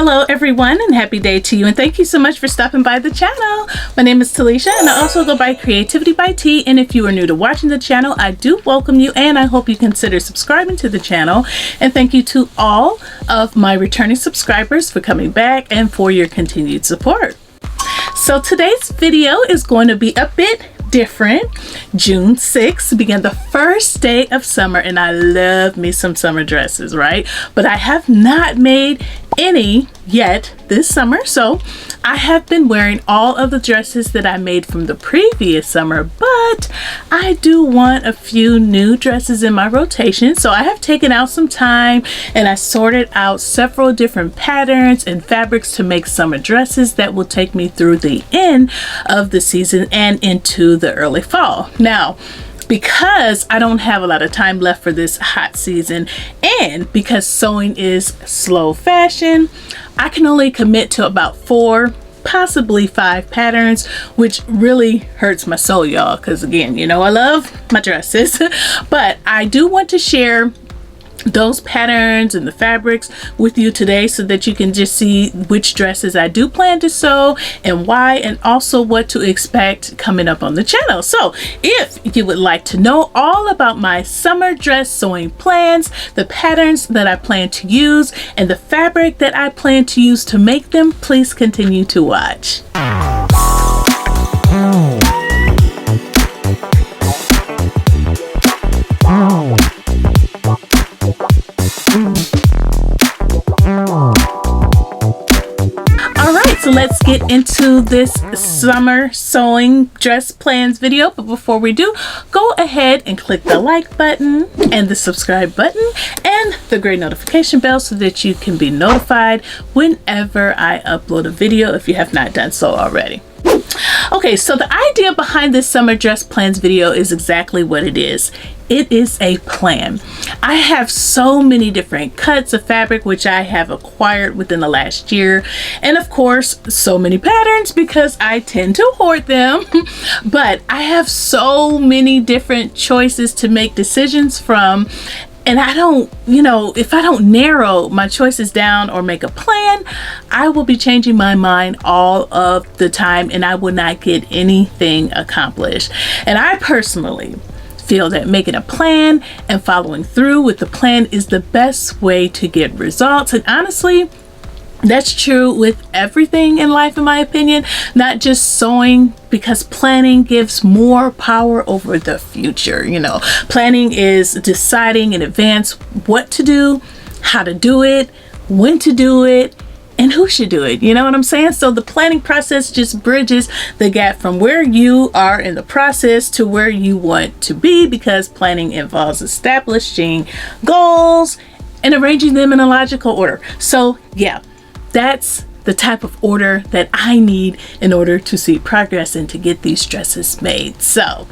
Hello everyone, and happy day to you, and thank you so much for stopping by the channel. My name is Talisha, and I also go by CreativiTeeByT, and if you are new to watching the channel, I do welcome you, and I hope you consider subscribing to the channel. And thank you to all of my returning subscribers for coming back and for your continued support. So today's video is going to be a bit different. June 6th began the first day of summer, and I love me some summer dresses, right? But I have not made any yet this summer, so I have been wearing all of the dresses that I made from the previous summer, but I do want a few new dresses in my rotation. So I have taken out some time and I sorted out several different patterns and fabrics to make summer dresses that will take me through the end of the season and into the early fall. Now, because I don't have a lot of time left for this hot season, and because sewing is slow fashion, I can only commit to about 4, possibly 5 patterns, which really hurts my soul, y'all, because again, you know I love my dresses. But I do want to share those patterns and the fabrics with you today so that you can just see which dresses I do plan to sew and why, and also what to expect coming up on the channel. So if you would like to know all about my summer dress sewing plans, the patterns that I plan to use, and the fabric that I plan to use to make them, please continue to watch. So let's get into this summer sewing dress plans video. But before we do, go ahead and click the like button and the subscribe button and the great notification bell so that you can be notified whenever I upload a video if you have not done so already. Okay, so the idea behind this summer dress plans video is exactly what it is. It is a plan. I have so many different cuts of fabric which I have acquired within the last year, and of course so many patterns because I tend to hoard them. But I have so many different choices to make decisions from, and I don't, if I don't narrow my choices down or make a plan, I will be changing my mind all of the time and I will not get anything accomplished. And I personally feel that making a plan and following through with the plan is the best way to get results. And honestly, that's true with everything in life, in my opinion, not just sewing, because planning gives more power over the future. Planning is deciding in advance what to do, how to do it, when to do it, and who should do it. You know what I'm saying? So the planning process just bridges the gap from where you are in the process to where you want to be, because planning involves establishing goals and arranging them in a logical order. So yeah, that's the type of order that I need in order to see progress and to get these dresses made. So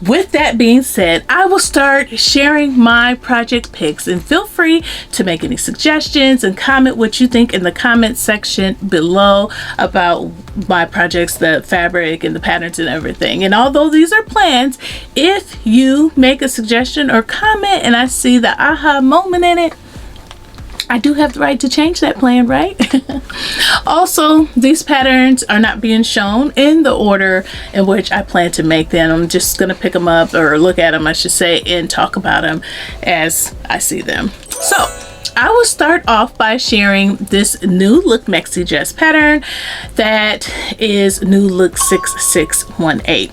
with that being said, I will start sharing my project pics, and feel free to make any suggestions and comment what you think in the comment section below about my projects, the fabric and the patterns and everything. And although these are plans, if you make a suggestion or comment and I see the aha moment in it, I do have the right to change that plan, right? Also, these patterns are not being shown in the order in which I plan to make them. I'm just going to pick them up, or look at them, I should say, and talk about them as I see them. So I will start off by sharing this new Look Maxi dress pattern that is new Look 6618.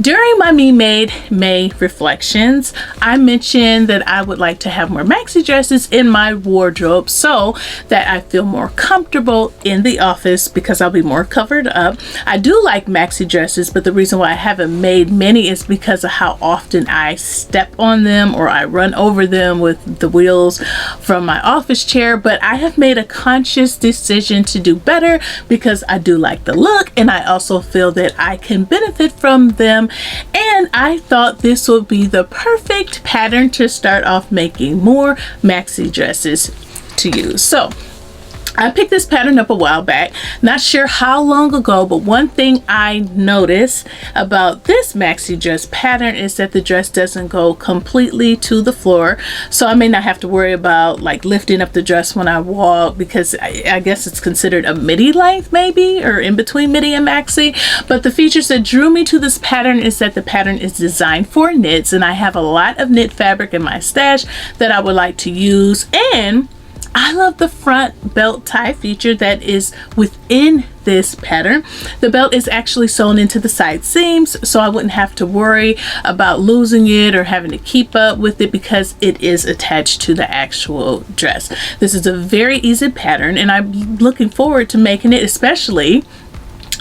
During my Me Made May reflections, I mentioned that I would like to have more maxi dresses in my wardrobe so that I feel more comfortable in the office because I'll be more covered up. I do like maxi dresses, but the reason why I haven't made many is because of how often I step on them or I run over them with the wheels from my office chair. But I have made a conscious decision to do better because I do like the look, and I also feel that I can benefit from them, and I thought this would be the perfect pattern to start off making more maxi dresses to use. So I picked this pattern up a while back, not sure how long ago, but one thing I noticed about this maxi dress pattern is that the dress doesn't go completely to the floor, so I may not have to worry about like lifting up the dress when I walk, because I guess it's considered a midi length maybe, or in between midi and maxi. But the features that drew me to this pattern is that the pattern is designed for knits, and I have a lot of knit fabric in my stash that I would like to use, and I love the front belt tie feature that is within this pattern. The belt is actually sewn into the side seams, so I wouldn't have to worry about losing it or having to keep up with it because it is attached to the actual dress. This is a very easy pattern, and I'm looking forward to making it, especially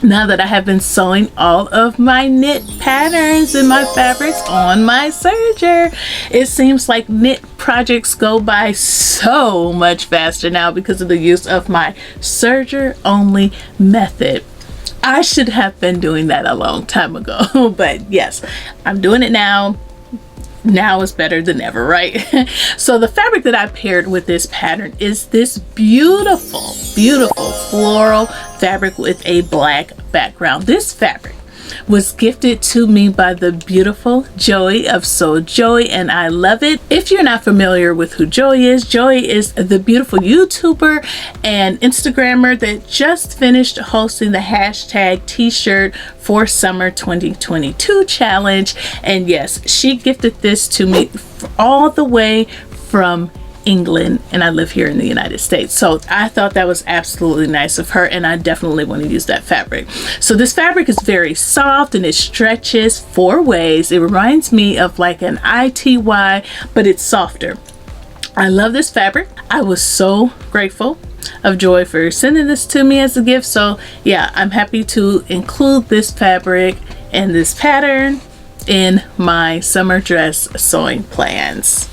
now that I have been sewing all of my knit patterns and my fabrics on my serger. It seems like knit projects go by so much faster now because of the use of my serger only method. I should have been doing that a long time ago, but yes, I'm doing it now. Now is better than ever, right? So the fabric that I paired with this pattern is this beautiful floral fabric with a black background. This fabric was gifted to me by the beautiful Joei of Joei, and I love it. If you're not familiar with who Joei is the beautiful YouTuber and Instagrammer that just finished hosting the hashtag t-shirt for summer 2022 challenge. And yes, she gifted this to me all the way from England, and I live here in the United States, so I thought that was absolutely nice of her, and I definitely want to use that fabric. So this fabric is very soft and it stretches 4 ways. It reminds me of like an ITY, but it's softer. I love this fabric. I was so grateful of Joei for sending this to me as a gift, so yeah, I'm happy to include this fabric and this pattern in my summer dress sewing plans.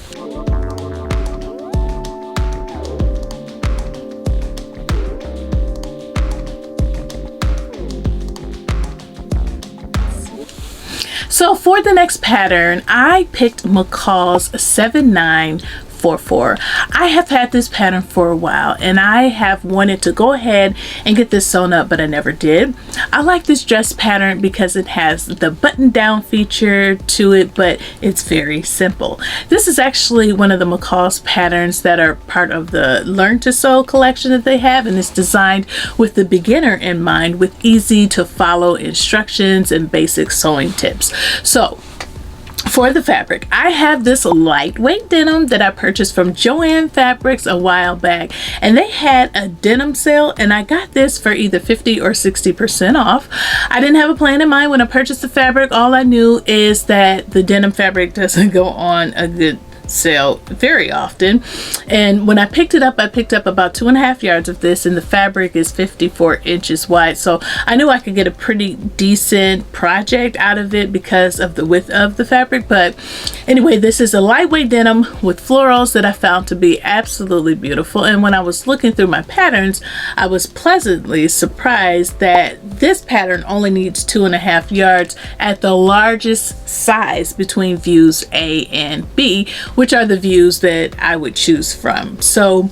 So for the next pattern, I picked McCall's 7944. I have had this pattern for a while, and I have wanted to go ahead and get this sewn up, but I never did. I like this dress pattern because it has the button down feature to it, but it's very simple. This is actually one of the McCall's patterns that are part of the Learn to Sew collection that they have, and it's designed with the beginner in mind, with easy to follow instructions and basic sewing tips. So for the fabric, I have this lightweight denim that I purchased from Joann Fabrics a while back, and they had a denim sale, and I got this for either 50 or 60% off. I didn't have a plan in mind when I purchased the fabric. All I knew is that the denim fabric doesn't go on a good sale very often, and when I picked it up, I picked up about 2.5 yards of this, and the fabric is 54 inches wide, so I knew I could get a pretty decent project out of it because of the width of the fabric. But anyway, this is a lightweight denim with florals that I found to be absolutely beautiful, and when I was looking through my patterns, I was pleasantly surprised that this pattern only needs 2.5 yards at the largest size between views A and B, which are the views that I would choose from. So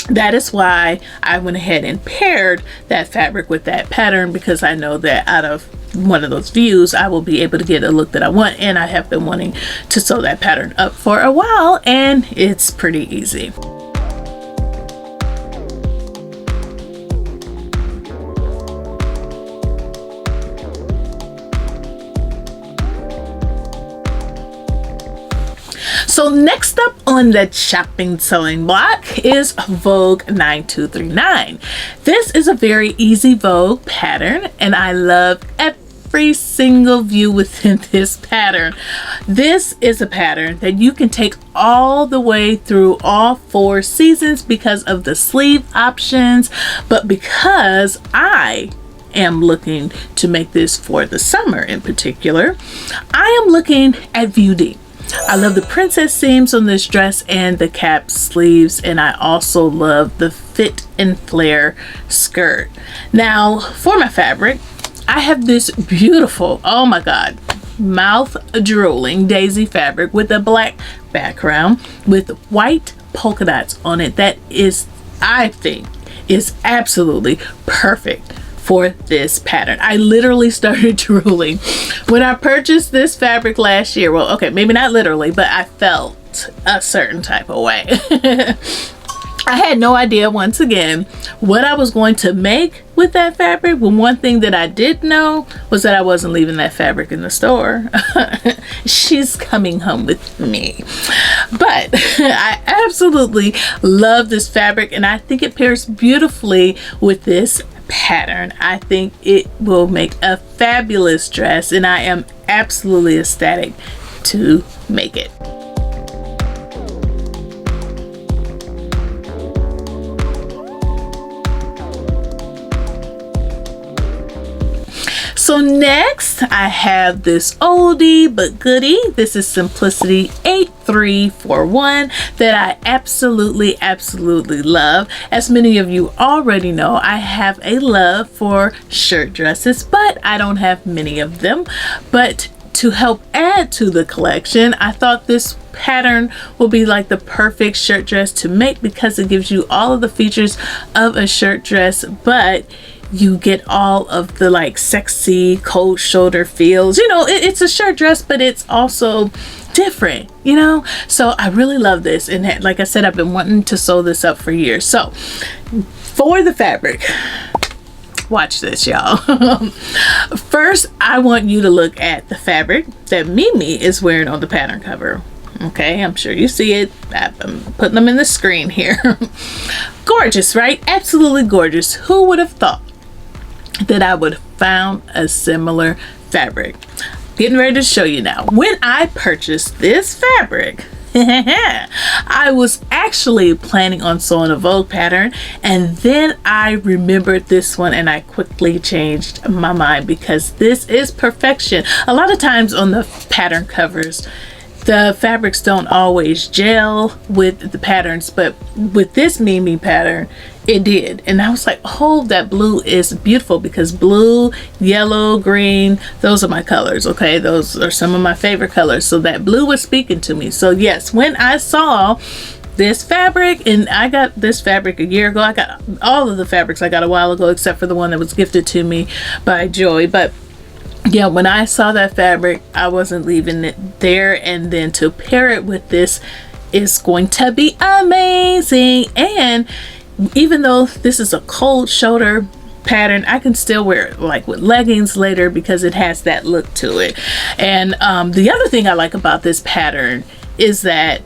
that is why I went ahead and paired that fabric with that pattern, because I know that out of one of those views I will be able to get a look that I want, and I have been wanting to sew that pattern up for a while, and it's pretty easy. So next up on the shopping sewing block is Vogue 9239. This is a very easy Vogue pattern, and I love every single view within this pattern. This is a pattern that you can take all the way through all 4 seasons because of the sleeve options, but because I am looking to make this for the summer in particular, I am looking at View D. I love the princess seams on this dress and the cap sleeves, and I also love the fit and flare skirt. Now for my fabric, I have this beautiful, oh my god, mouth drooling daisy fabric with a black background with white polka dots on it. That is, I think, is absolutely perfect for this pattern. I literally started drooling when I purchased this fabric last year. Well, okay, maybe not literally, but I felt a certain type of way. I had no idea, once again, what I was going to make with that fabric, but one thing that I did know was that I wasn't leaving that fabric in the store. She's coming home with me. But I absolutely love this fabric, and I think it pairs beautifully with this pattern. I think it will make a fabulous dress, and I am absolutely ecstatic to make it. So next I have this oldie but goodie. This is Simplicity 8341 that I absolutely love. As many of you already know, I have a love for shirt dresses, but I don't have many of them. But to help add to the collection, I thought this pattern will be like the perfect shirt dress to make, because it gives you all of the features of a shirt dress, but you get all of the like sexy cold shoulder feels. You know, it's a shirt dress, but it's also different, you know? So I really love this, and like I said, I've been wanting to sew this up for years. So for the fabric, watch this, y'all. First, I want you to look at the fabric that Mimi is wearing on the pattern cover. Okay, I'm sure you see it. I'm putting them in the screen here. Gorgeous, right? Absolutely gorgeous. Who would have thought that I would have found a similar fabric? Getting ready to show you now. When I purchased this fabric, I was actually planning on sewing a Vogue pattern, and then I remembered this one and I quickly changed my mind, because this is perfection. A lot of times on the pattern covers, the fabrics don't always gel with the patterns, but with this Mimi pattern, it did. And I was like, oh, that blue is beautiful, because blue, yellow, green, those are my colors, okay? Those are some of my favorite colors. So that blue was speaking to me. So yes, when I saw this fabric, and I got this fabric a year ago, I got all of the fabrics I got a while ago, except for the one that was gifted to me by Joei. But yeah, when I saw that fabric, I wasn't leaving it there. And then to pair it with this is going to be amazing. And even though this is a cold shoulder pattern, I can still wear it like with leggings later, because it has that look to it. And the other thing I like about this pattern is that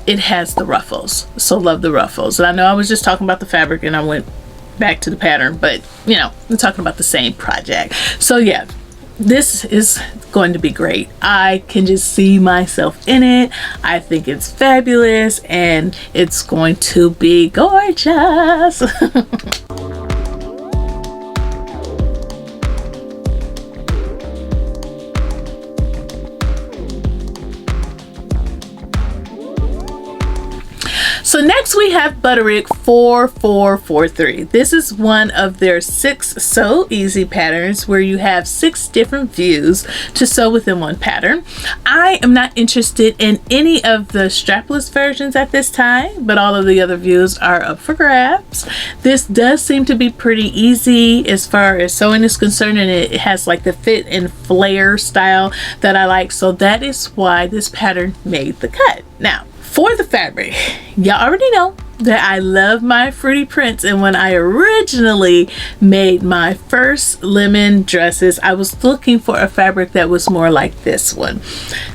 it has the ruffles. So love the ruffles. And I know I was just talking about the fabric and I went back to the pattern, but you know, I'm talking about the same project. So yeah, this is going to be great. I can just see myself in it. I think it's fabulous, and it's going to be gorgeous. So next we have Butterick 4443. This is one of their 6 Sew Easy patterns, where you have 6 different views to sew within one pattern. I am not interested in any of the strapless versions at this time, but all of the other views are up for grabs. This does seem to be pretty easy as far as sewing is concerned, and it has like the fit and flare style that I like. So that is why this pattern made the cut. Now, for the fabric, y'all already know that I love my fruity prints, and when I originally made my first lemon dresses, I was looking for a fabric that was more like this one.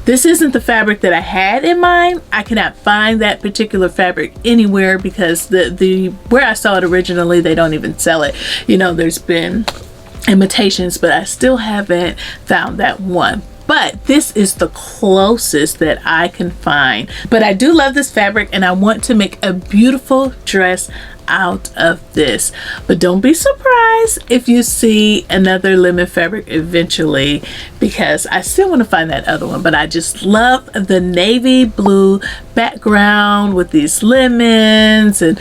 This isn't the fabric that I had in mind. I cannot find that particular fabric anywhere, because the where I saw it originally, they don't even sell it. You know, there's been imitations, but I still haven't found that one. But this is the closest that I can find. But I do love this fabric, and I want to make a beautiful dress out of this. But don't be surprised if you see another lemon fabric eventually, because I still want to find that other one. But I just love the navy blue background with these lemons and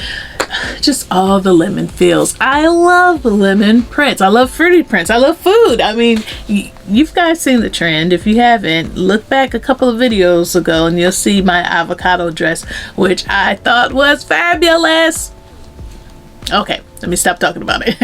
just all the lemon feels. I love lemon prints. I love fruity prints. I love food. I mean, you've guys seen the trend. If you haven't, look back a couple of videos ago and you'll see my avocado dress, which I thought was fabulous. Okay, let me stop talking about it.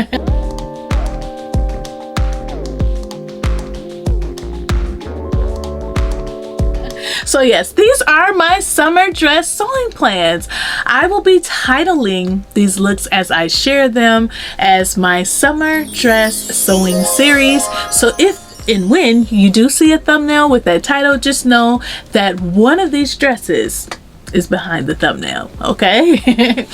So yes, these are my summer dress sewing plans. I will be titling these looks as I share them as my summer dress sewing series. So if and when you do see a thumbnail with that title, just know that one of these dresses is behind the thumbnail, okay?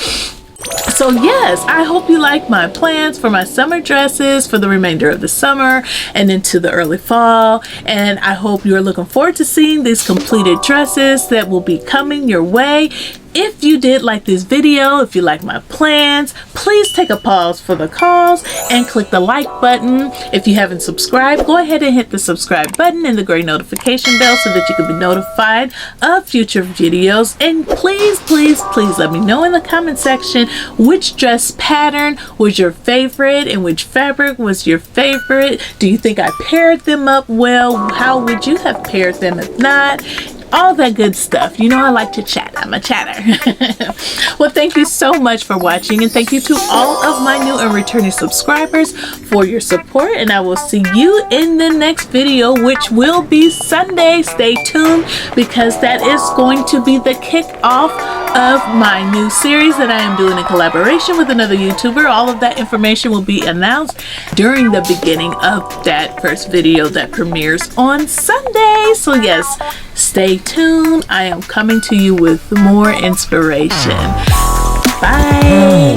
So yes, I hope you like my plans for my summer dresses for the remainder of the summer and into the early fall. And I hope you're looking forward to seeing these completed dresses that will be coming your way. If you did like this video, if you like my plans, please take a pause for the cause and click the like button. If you haven't subscribed, go ahead and hit the subscribe button and the gray notification bell so that you can be notified of future videos. And please, please, please let me know in the comment section which dress pattern was your favorite and which fabric was your favorite. Do you think I paired them up well? How would you have paired them if not? All that good stuff. You know I like to chat. I'm a chatter. Well, thank you so much for watching, and thank you to all of my new and returning subscribers for your support, and I will see you in the next video, which will be Sunday. Stay tuned because that is going to be the kickoff of my new series that I am doing in collaboration with another YouTuber. All of that information will be announced during the beginning of that first video that premieres on Sunday. So yes, stay tuned. I am coming to you with more inspiration. Bye.